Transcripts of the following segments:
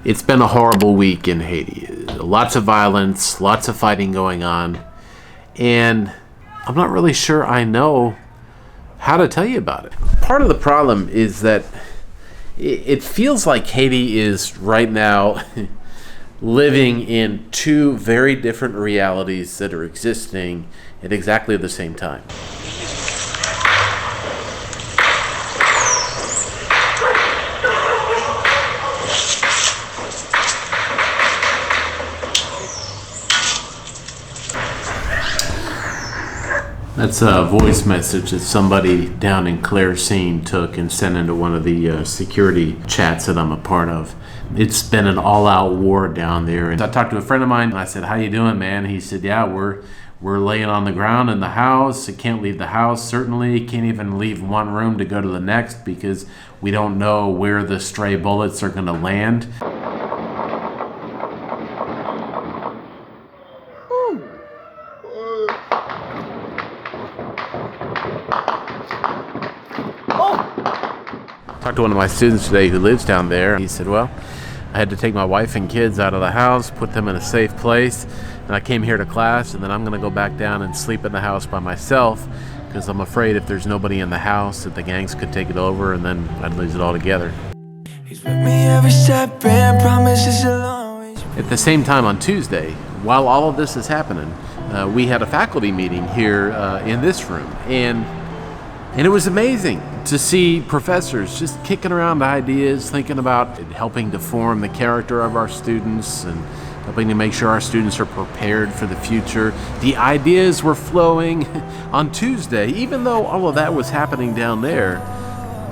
It's been a horrible week in Haiti. Lots of violence, lots of fighting going on, and I'm not really sure I know how to tell you about it. Part of the problem is that it feels like Haiti is right now living in two very different realities that are existing at exactly the same time. That's a voice message that somebody down in Clare took and sent into one of the security chats that I'm a part of. It's been an all-out war down there. And I talked to a friend of mine and I said, "How you doing, man?" He said, "Yeah, we're laying on the ground in the house. I can't leave the house, certainly. Can't even leave one room to go to the next because we don't know where the stray bullets are going to land." I talked to one of my students today who lives down there. He said, "Well, I had to take my wife and kids out of the house, put them in a safe place, and I came here to class, and then I'm going to go back down and sleep in the house by myself because I'm afraid if there's nobody in the house that the gangs could take it over and then I'd lose it all together." He's with me every step and promises he'll always. At the same time on Tuesday, while all of this is happening, we had a faculty meeting here in this room, and it was amazing to see professors just kicking around ideas, thinking about helping to form the character of our students and helping to make sure our students are prepared for the future. The ideas were flowing on Tuesday. Even though all of that was happening down there,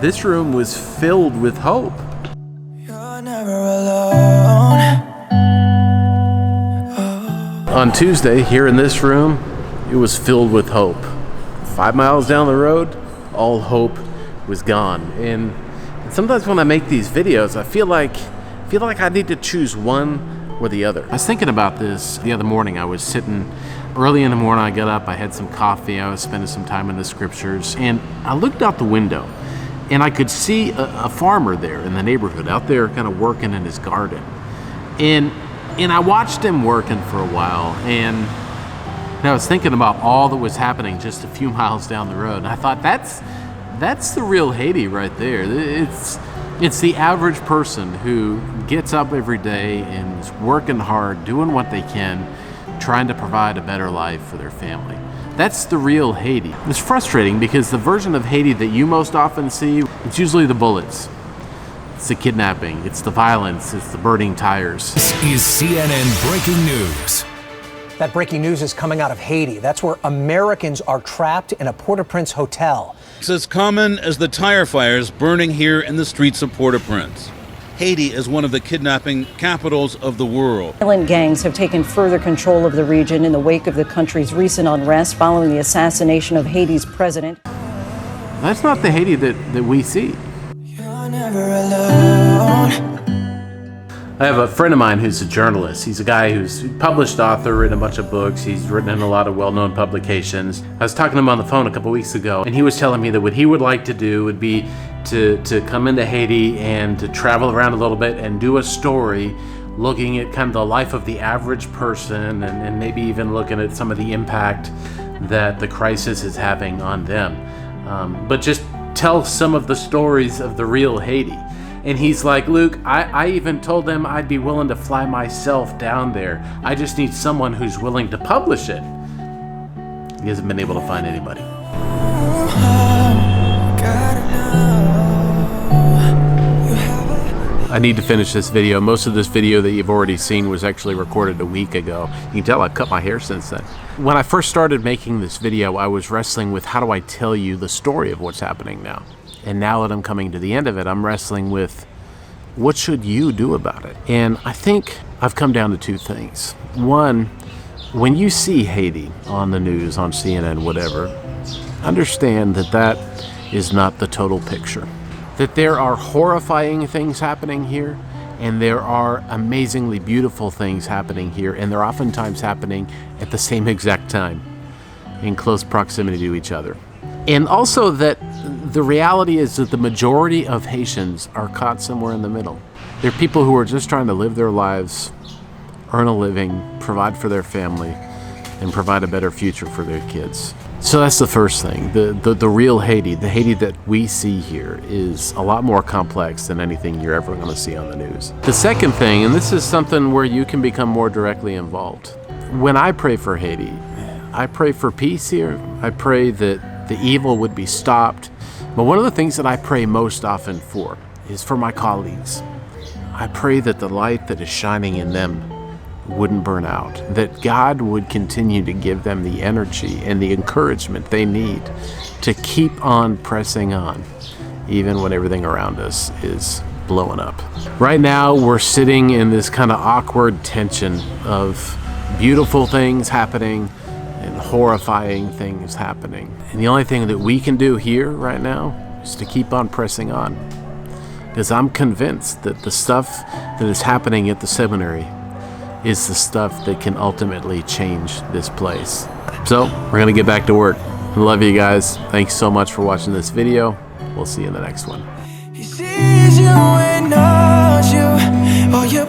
this room was filled with hope. You're never alone. On Tuesday, here in this room, it was filled with hope. 5 miles down the road, all hope was gone. And sometimes when I make these videos, I feel like I need to choose one or the other. I was thinking about this the other morning. I was sitting early in the morning. I got up, I had some coffee, I was spending some time in the scriptures, and I looked out the window and I could see a farmer there in the neighborhood out there kind of working in his garden. And I watched him working for a while, and I was thinking about all that was happening just a few miles down the road. And I thought, that's the real Haiti right there. It's the average person who gets up every day and is working hard, doing what they can, trying to provide a better life for their family. That's the real Haiti. It's frustrating because the version of Haiti that you most often see, it's usually the bullets. It's the kidnapping, it's the violence, it's the burning tires. This is CNN Breaking News. That breaking news is coming out of Haiti. That's where Americans are trapped in a Port-au-Prince hotel. It's as common as the tire fires burning here in the streets of Port-au-Prince. Haiti is one of the kidnapping capitals of the world. Violent gangs have taken further control of the region in the wake of the country's recent unrest following the assassination of Haiti's president. That's not the Haiti that we see. You're never alone. I have a friend of mine who's a journalist. He's a guy who's a published author, written a bunch of books. He's written in a lot of well-known publications. I was talking to him on the phone a couple weeks ago, and he was telling me that what he would like to do would be to come into Haiti and to travel around a little bit and do a story looking at kind of the life of the average person and maybe even looking at some of the impact that the crisis is having on them. But just tell some of the stories of the real Haiti. And he's like, "Luke, I even told them I'd be willing to fly myself down there. I just need someone who's willing to publish it." He hasn't been able to find anybody. I need to finish this video. Most of this video that you've already seen was actually recorded a week ago. You can tell I've cut my hair since then. When I first started making this video, I was wrestling with how do I tell you the story of what's happening now. And now that I'm coming to the end of it, I'm wrestling with what should you do about it? And I think I've come down to two things. One, when you see Haiti on the news, on CNN, whatever, understand that that is not the total picture. That there are horrifying things happening here, and there are amazingly beautiful things happening here, and they're oftentimes happening at the same exact time, in close proximity to each other. And also that the reality is that the majority of Haitians are caught somewhere in the middle. They're people who are just trying to live their lives, earn a living, provide for their family, and provide a better future for their kids. So that's the first thing. The real Haiti, the Haiti that we see here, is a lot more complex than anything you're ever going to see on the news. The second thing, and this is something where you can become more directly involved. When I pray for Haiti, I pray for peace here. I pray that the evil would be stopped. But one of the things that I pray most often for is for my colleagues. I pray that the light that is shining in them wouldn't burn out, that God would continue to give them the energy and the encouragement they need to keep on pressing on, even when everything around us is blowing up. Right now, we're sitting in this kind of awkward tension of beautiful things happening and horrifying things happening. And the only thing that we can do here right now is to keep on pressing on. Because I'm convinced that the stuff that is happening at the seminary is the stuff that can ultimately change this place. So we're gonna get back to work. I love you guys. Thanks so much for watching this video. We'll see you in the next one. He sees you and knows you. Oh, you